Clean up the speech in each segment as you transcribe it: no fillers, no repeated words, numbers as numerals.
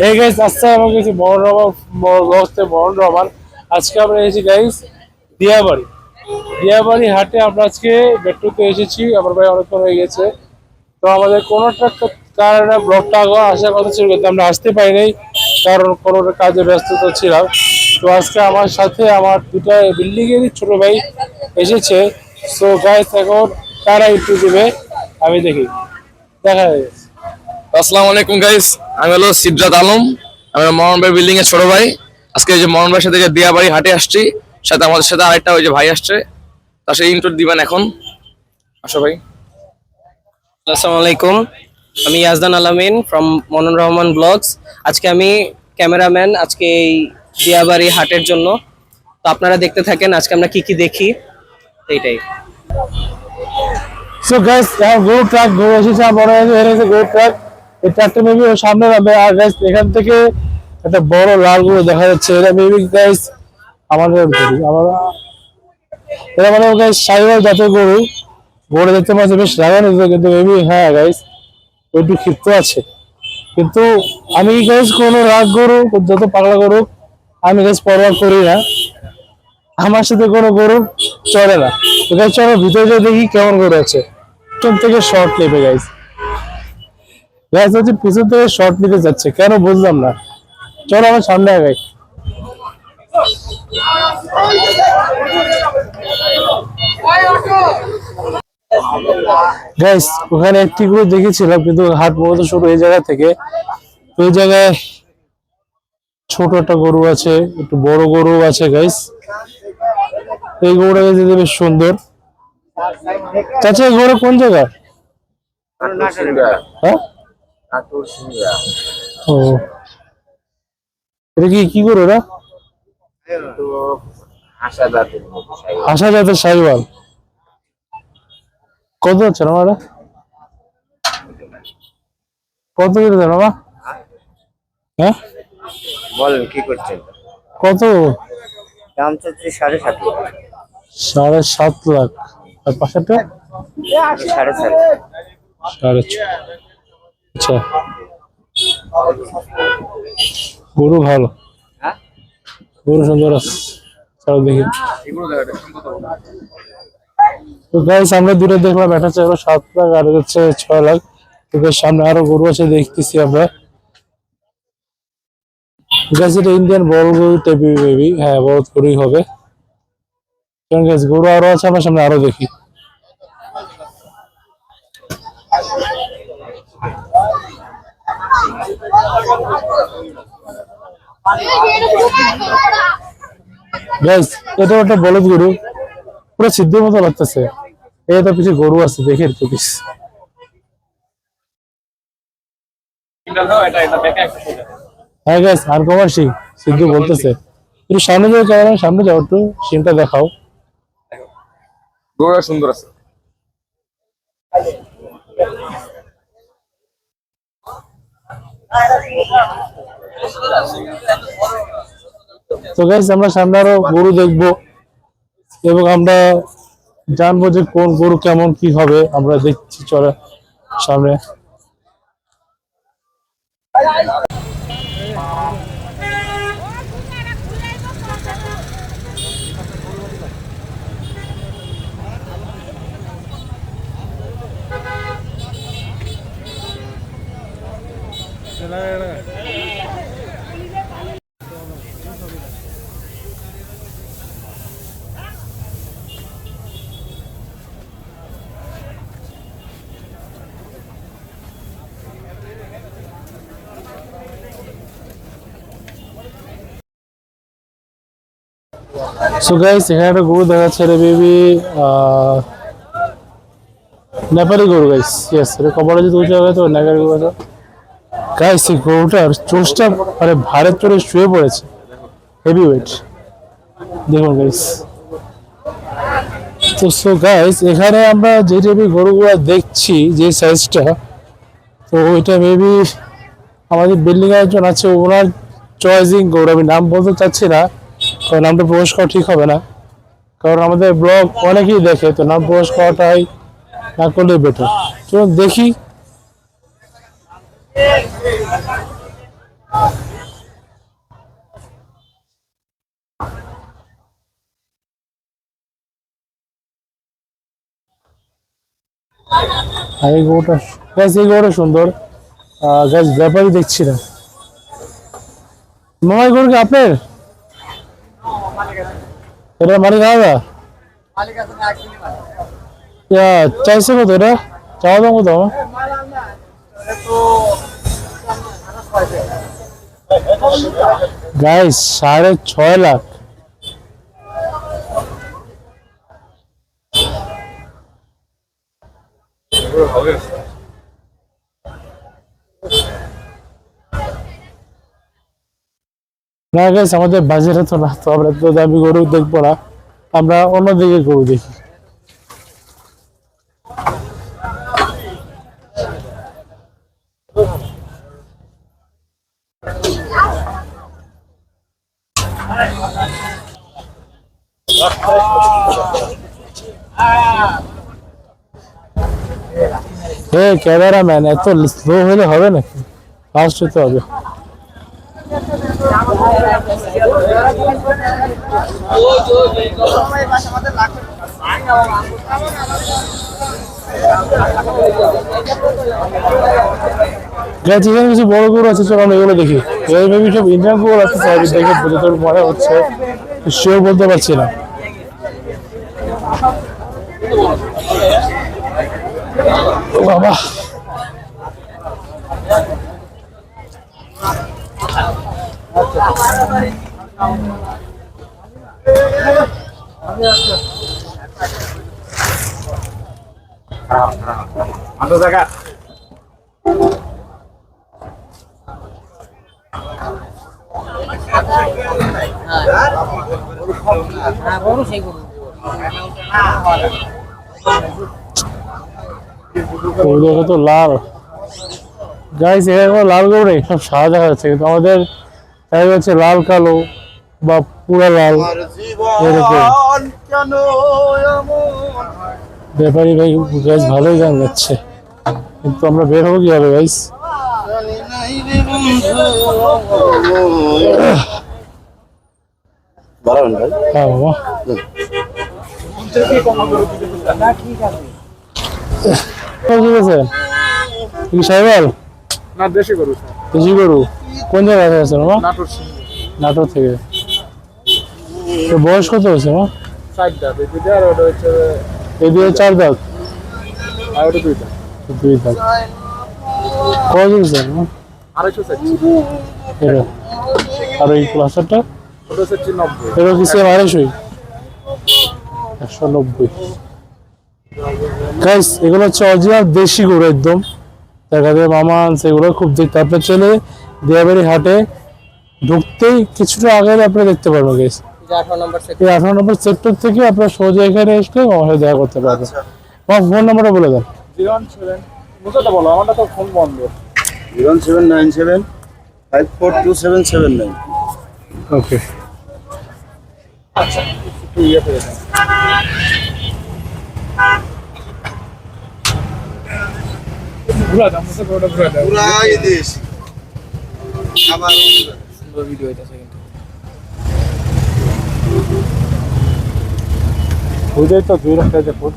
এই গাইস আসসালামু আলাইকুম বরণ রহমান। আজকে আমরা এসেছি গাইস দিয়াবাড়ি। দিয়াবাড়ি হাটে আমরা আজকে মেট্রোতে এসেছি। আমার ভাই অনেকক্ষণ হয়ে গেছে, তো আমাদের কোনোটা কারণে ব্লগটা আসার কথা ছিল কিন্তু আমরা আসতে পারি নাই, কারণ কোনো কাজে ব্যস্ততা ছিলাম। তো আজকে আমার সাথে আমার দুটা বিল্ডিং এরই ছোট ভাই এসেছে। সো গাইস এখন তারা একটু দেবে, আমি দেখি দেখা যাচ্ছে। আসসালামু আলাইকুম গাইস, আমি হলো সিদ্ধার্থ আলম। আমি মরণ ভাই বিল্ডিং এর ছোট ভাই। আজকে এই যে মরণ ভাইয়ের সাথে দিয়াবাড়ি হাটে আসছি, সাথে আমাদের সাথে আরেকটা ওই যে ভাই আসছে, তার সাথে ইন্টার দিবেন এখন। আসো ভাই। আসসালামু আলাইকুম, আমি ইয়াজদান আলামিন ফ্রম মনন রহমান ব্লগস। আজকে আমি ক্যামেরাম্যান আজকে এই দিয়াবাড়ি হাটের জন্য। তো আপনারা দেখতে থাকেন আজকে আমরা কি কি দেখি, এইটাই। সো গাইস গরু ট্রাক গরু এসেছে, বড় এসেছে গরু ট্রাক। এই ট্রাকটা মেবি ওর সামনে নামবে। আর গাইস এখান থেকে একটা বড় লাল গরু দেখা যাচ্ছে। এটা মেবি গাইস আমাদের আমরা এটা মানে গাইস সাইওয়াল জাতের গরু। গরু দেখতে পাচ্ছি বেশ লাগানো, কিন্তু মেবি হ্যাঁ গাইস একটু ক্ষিপ্ত আছে। কিন্তু আমি গাইস কোনো রাগ গরু যত পাগলা গরু আমি গাইস পরোয়া করি না, আমার সাথে কোনো গরু চলে না। তো গাইস চলো ভিতরে যেয়ে দেখি কেমন গরু আছে। পিছন থেকে শর্ট নেবে গাইস। গাইস হচ্ছে পিছন থেকে শর্ট নিতে যাচ্ছে কেন বুঝলাম না। চলো আমার সামনে আগাই। গাইস ওখানে একটি গরু দেখেছিলাম, কিন্তু হাট মূলত শুরু এই জায়গা থেকে। তো এই জায়গায় ছোট একটা গরু আছে, একটু বড় গরু আছে গাইস। এই গরুটা দেখতে বেশ সুন্দর। চাচা এই গরু কোন জায়গা? হ্যাঁ ও, এটা কি গরু? এটা আশা জাতের সাইওয়াল। কত হচ্ছে না এটা? কত করে দেন বাবা? হ্যাঁ বলেন কি করছেন? কত? দাম চাচ্ছি 7.5 লাখ। 7.5 লাখ। আর পাশেরটা 4.5। 6.5। আচ্ছা, গরু ভালো, হ্যাঁ গরু সুন্দর আছে। চলো দেখি। তো গাইস আমরা দুটো দেখলাম, একটা চাইলো 7 লাখ আর হচ্ছে 6 লাখ। তো গাইস সামনে আরো গরু আছে দেখতেছি আমরা। গাইস এটা ইন্ডিয়ান বড় গরু টাইপি মেবি, হ্যাঁ বড় গরুই হবে। কারণ গাইস গরু আরো আছে, আমরা সামনে আরো দেখি। গাইস এটা একটা বলদ গরু, পুরো সিদ্ধের মতো লাগতেছে। এটা পিছিয়ে গরু আছে, দেখে একটু পিস। হ্যাঁ গাইস আনকমন সিং সিদ্ধু বলতেছে একটু সামনে যাও, ক্যামেরা সামনে যাও, একটু সিনটা দেখাও। গরুটা সুন্দর আছে। তো গাইস আমরা সামনে আরো গরু দেখবো এবং আমরা জানবো যে কোন গরু কেমন কি হবে, আমরা দেখছি চলে সামনে। সো গাইস এখানে একটা গরু দেখা যাচ্ছে, রে বেবি নেপালি গরু গাইস। ইয়েস, এটা কবরে যদি উঠে গেছে তো নেপালি গরু আছে গাইস। এই গরুটার চোঁচটা মানে ভারের চড়ে শুয়ে পড়েছে, হেভি ওয়েট দেখুন গাইস। তো সো গাইস এখানে আমরা যে টাইপের গরুগুলো দেখছি, যে সাইজটা, তো ওইটা মেবি আমাদের বিল্ডিং এর একজন আছে, ওনার চয়েসিং গরু। আমি নাম বলতে চাচ্ছি না, কারণ নামটা প্রকাশ করা ঠিক হবে না, কারণ আমাদের ব্লগ অনেকেই দেখে, তো নাম প্রকাশ করাটাই না করলে বেটার। চলুন দেখি। আর এই গরুটা গাছ, এই গরুটা সুন্দর। গাছ ব্যাপারই দেখছি না। মামাই গরু কি আপনার? এটা মালিক আলাদা? চাইছে কত এটা? চাওয়া দাম কত? গাইস 6.5 লাখ। না গাইস, আমাদের বাজারে তো না, তো আমরা তো দামি গরু দেখবো না, আমরা অন্যদিকে গরু দেখি। ক্যামেরাম্যান এত স্লো হলে হবে নাকি? ফাস্ট হতে হবে। এখানে কিছু বড় গরু আছে, চলো আমরা এগুলো দেখি। মেবি সব ইন্ডিয়ান গরু আছে, দেখে তোর মনে হচ্ছে, শিওর বলতে পারছি না। বাবা দেখো তো লাল। গাইস এখানে লাল গরু নেই, সব সাদা দেখা যাচ্ছে, কিন্তু আমাদের দেখা যাচ্ছে লাল কালো বা পুরা লাল এরকম। ব্যাপারী ভাই গাইস ভালোই গান গাচ্ছে, কিন্তু আমরা বের হবো কিভাবে গাইস? হ্যাঁ বাবা, ঠিক আছে। সাইবাল না দেশি গরু দেশি গরু কোন জায়গায় আছে বাবা? নাটোর নাটোর থেকে। তো বয়স কত হয়েছে মা? 4 দাঁত, এই দুইটা আর ওটা হচ্ছে এই দিয়ে 4 দাঁত, আর ওটা দুইটা 2 দাঁত। কত দিয়েছে মা? 250 চাচ্ছি, এটা আর এই ক্লাসটা ওটা চাচ্ছি 90। এটা কি সেম 250? 190। গাইস এগুলো হচ্ছে অরিজিনাল দেশি গরু একদম। দেখা যায় মামা আনছে এগুলো, খুব দেখতে আপনার চলে দিয়াবাড়ি হাটে ঢুকতেই কিছুটা আগে আপনি দেখতে পারবেন গাইস। 18 নম্বর এই 18 নম্বর সেক্টর থেকে আপনার সোজা এখানে এসে আমার সাথে দেখা করতে পারবেন। আমার ফোন নাম্বারটা বলে দেন। 017 মুখটা বলো, আমারটা তো ফোন বন্ধ। 07975427779। ওকে। আচ্ছা একটু ইয়ে করে দেন। ঘুরা দাম মুখটা ঘুরা দাও। পুরাই দেশ আবার সুন্দর ভিডিও হইতাছে কিন্তু। ওইটাই তো 2 লাখ টাকা ফুট।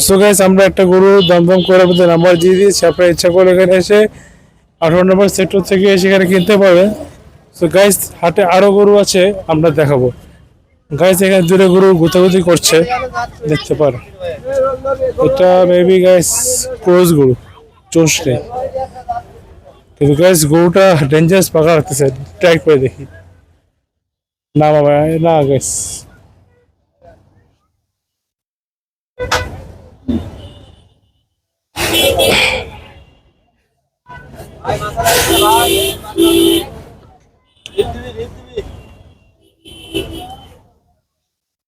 সো গাইস আমরা একটা গরু দমদম করে আপনাদের নাম্বার দিয়ে দিয়েছি, আপনারা ইচ্ছা করে এখানে এসে 18 নম্বর সেক্টর থেকে সেখানে কিনতে পারবেন। সো গাইস হাটে আরো গরু আছে, আমরা দেখাবো। গাইস এখানে 2টা গরু গুতাগুতি করছে, দেখতে পারো। এটা মেবি গাইস ক্রস গরু, চোষ নেই, কিন্তু গাইস গরুটা ডেঞ্জারাস পাকা রাখতেছে। ট্রাই করে দেখি। না বাবা না গাইস,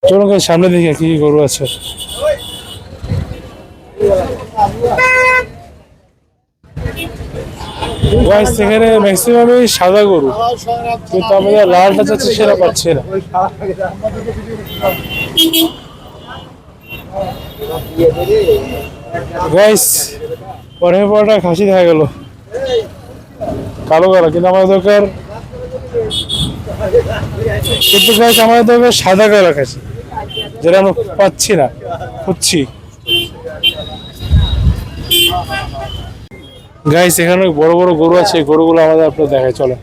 চলো গাইস সামনে দেখি কি কি গরু আছে। গাইস এখানে ম্যাক্সিমামই সাদা গরু, কিন্তু আমাদের লালটা চাচ্ছে সেটা পাচ্ছি না। গাইস পরের পরটা খাসি দেখা গেল, কালো কালো, কিন্তু আমাদের দরকার, কিন্তু গাইস আমাদের দরকার সাদা কালো খাসি, যেটা আমরা পাচ্ছি না, খুঁজছি। গাইস এখানে বড় বড় গরু আছে, এই গরুগুলো আমাদের আপনার দেখায়, চলে।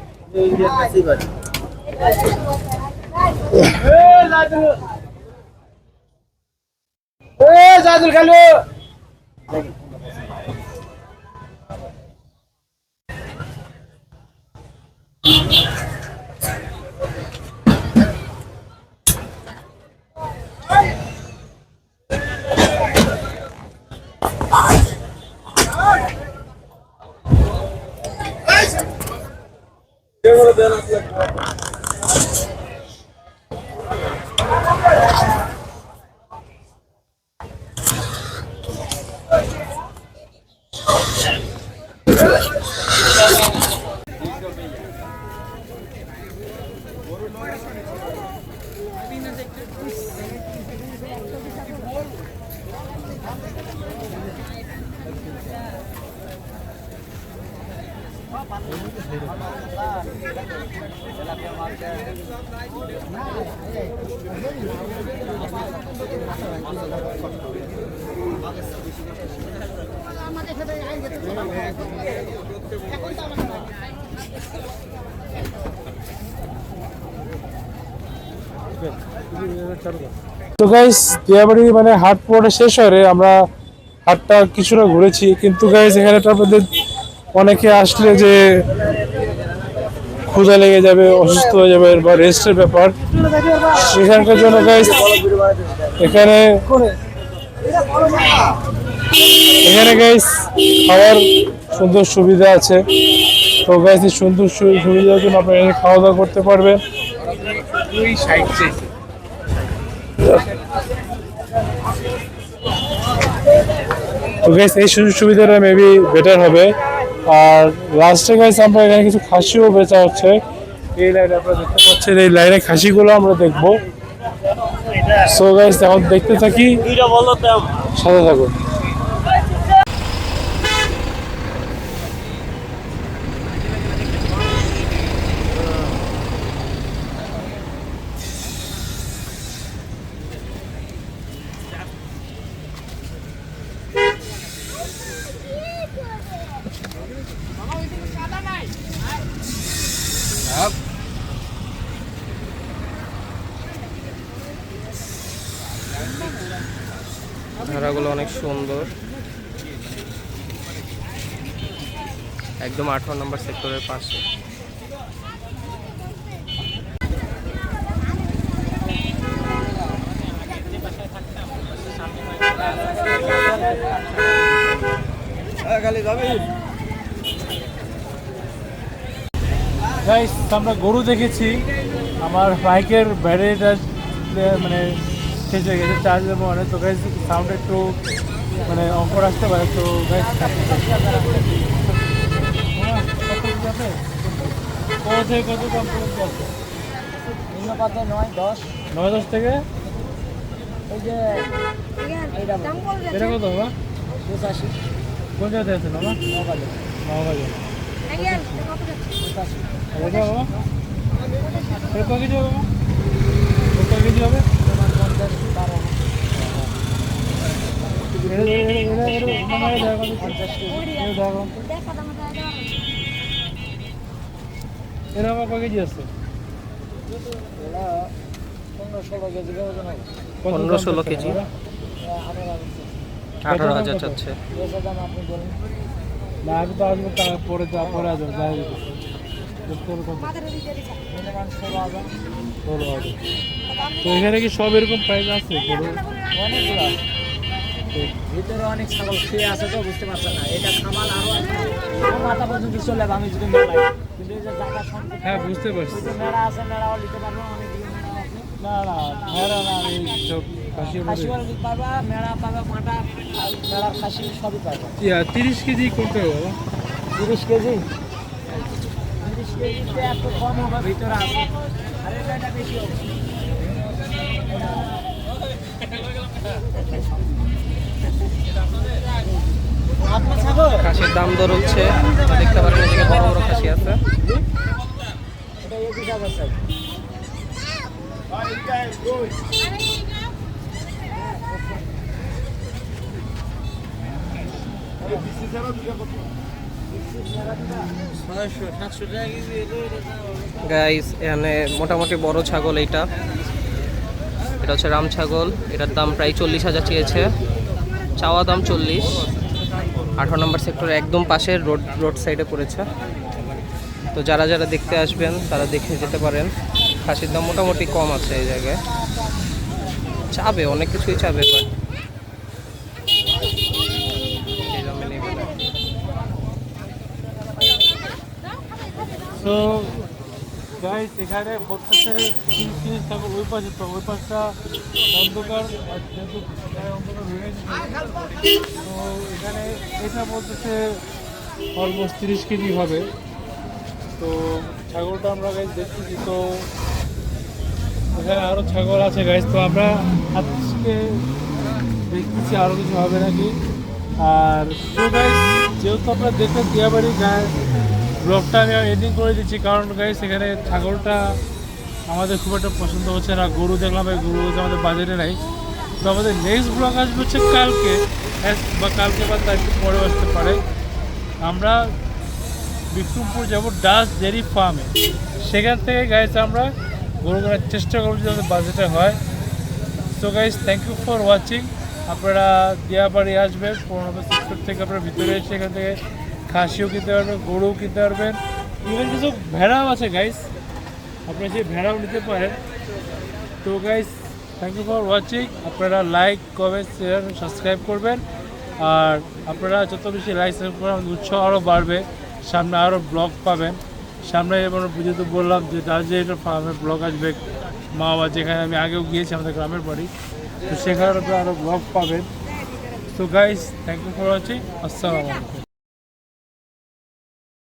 তো গাইস দিয়াবাড়ি মানে হাট পুরোটা শেষ হয় রে, আমরা হাটটা কিছুটা ঘুরেছি, কিন্তু গাইস এখানে তো আপনাদের অনেকে আসলে যে ক্ষুধা লেগে যাবে, অসুস্থ হয়ে যাবে বা রেস্টের ব্যাপার, সেখানকার জন্য গাইস এখানে এখানে গাইস খাওয়ার সুন্দর সুবিধা আছে। তো গাইস এই সুন্দর সুবিধার জন্য আপনারা এখানে খাওয়া দাওয়া করতে পারবেন। তো গাইস এই সুযোগ সুবিধাটা মেবি বেটার হবে। আর লাস্টে গাইস আমরা এখানে কিছু খাসিও বেচা হচ্ছে, এই লাইনে আপনারা দেখতে পাচ্ছেন, এই লাইনে খাসিগুলো আমরা দেখবো। সো গাইস এখন দেখতে থাকি, সাথে থাকুন। ভেড়াগুলো অনেক সুন্দর, একদম 18 নম্বর সেক্টরের পাশে। গাইস আমরা গরু দেখেছি, আমার বাইকের ব্যাটারিটা মানে শেষ হয়ে গেছে, চার্জ দেবো মানে। তো গাইস সাউন্ড একটু মানে অঙ্কর আসতে পারে। তো গাইস কত থেকে কত দাম পর্যন্ত আছে? 9-10 থেকে এটা কত বাবা? কোন জায়গাতে আছে বাবা? নবাজে। এটা বাবা এটা কত কেজি হবে বাবা? কত কেজি হবে? এরা কত কেজি আছে? 15-16 কেজি, 18,000 চাচ্ছে। না আমি তো আসবো, পরে পরে আসবো, যাই তো এখানে কি সব এরকম প্রাইস আছে? অনেকগুলো ভিতরে অনেক ছাগল খেয়ে আছে, তো বুঝতে পারছে না। এটা খামাল আরো মাথা পর্যন্ত চলে যাবে আমি যদি মেলাই, কিন্তু এই যে জায়গা সম্পূর্ণ। হ্যাঁ বুঝতে পারছি। মেলা আছে, মেলাও নিতে পারবো, অনেকগুলো মেলা আছে। না না মেলা না, এই সব খাসিও নিতে পারবা, মেলা পাবা, মাটা মেলার খাসি সবই পাবা। 30 কেজি করতে হবে বাবা? 30 কেজি 30 কেজিতে একটু কম হবে, ভিতরে আছে। আর এটা বেশি হবে। খাসির দাম দর হচ্ছে, দেখতে পারেন এদিকে বড় বড় খাসি আছে। এটা 21,000 চাই। গাইস এখানে মোটামুটি বড় ছাগল এটা হচ্ছে রাম ছাগল। এটার দাম প্রায় 40,000 চেয়েছে, চাওয়া দাম 40। 18 নম্বর সেক্টরে একদম পাশে রোড সাইডে পড়েছে। তো যারা যারা দেখতে আসবেন তারা দেখে যেতে পারেন। খাসির দাম মোটামুটি কম আছে এই জায়গায়, চাবে অনেক কিছুই চাবে, বাট এই দামে নেবে না। তো গাইস এখানে বলতেছে 30 ছাগল ওই পাশে, তো ওই পাশটা অন্ধকার, আর যেহেতু এখানে অন্ধকার হয়ে গেছে, তো এখানে এটা বলতেছে অলমোস্ট 30 কেজি হবে। তো ছাগলটা আমরা গাইস দেখতেছি, তো এখানে আরও ছাগল আছে গাইস। তো আমরা আজকে দেখতেছি আরও কিছু হবে নাকি। আর তো গাইস যেহেতু আপনারা দেখবেন দিয়াবাড়ি গায়ে ব্লগটা আমি এডিং করে দিচ্ছি, কারণ গাইস এখানে ছাগলটা আমাদের খুব একটা পছন্দ হচ্ছে না। গরু দেখলাম, এই গরু হচ্ছে আমাদের বাজেটে নাই। তো আমাদের নেক্সট ব্লগ আসবে হচ্ছে কালকে, বা কালকে বা তার একটু পরে আসতে পারে। আমরা বিক্রমপুর যাব ডাস ডেয়ারি ফার্মে, সেখান থেকে গাইস আমরা গরু কেনার চেষ্টা করবো যদি আমাদের বাজেটে হয়। So guys thank you for watching. আপনারা দিয়াবাড়ি আসবেন 15 নম্বর সেক্টর থেকে, আপনারা ভিতরে এসে এখান থেকে খাসিও কিনতে পারবেন, গরুও কিনতে পারবেন, ইভেন কিছু ভেড়াও আছে গাইস, আপনারা সেই ভেড়াও নিতে পারেন। তো guys thank you for watching. আপনারা লাইক, কমেন্ট, শেয়ার, সাবস্ক্রাইব করবেন। আর আপনারা যত বেশি লাইক সাবস্ক্রাইব করবেন আমাদের উৎসাহ আরও বাড়বে, সামনে আরও ব্লগ পাবেন। সামনে এবার যেহেতু বললাম যে দার্জিলিং ফার্মের ব্লগ আসবে, মাওয়া যেখানে আমি আগেও গিয়েছি, আমাদের গ্রামের বাড়ি, তো সেখানে আরও ব্লগ পাবেন। তো guys thank you for watching. আসসালামু আলাইকুম।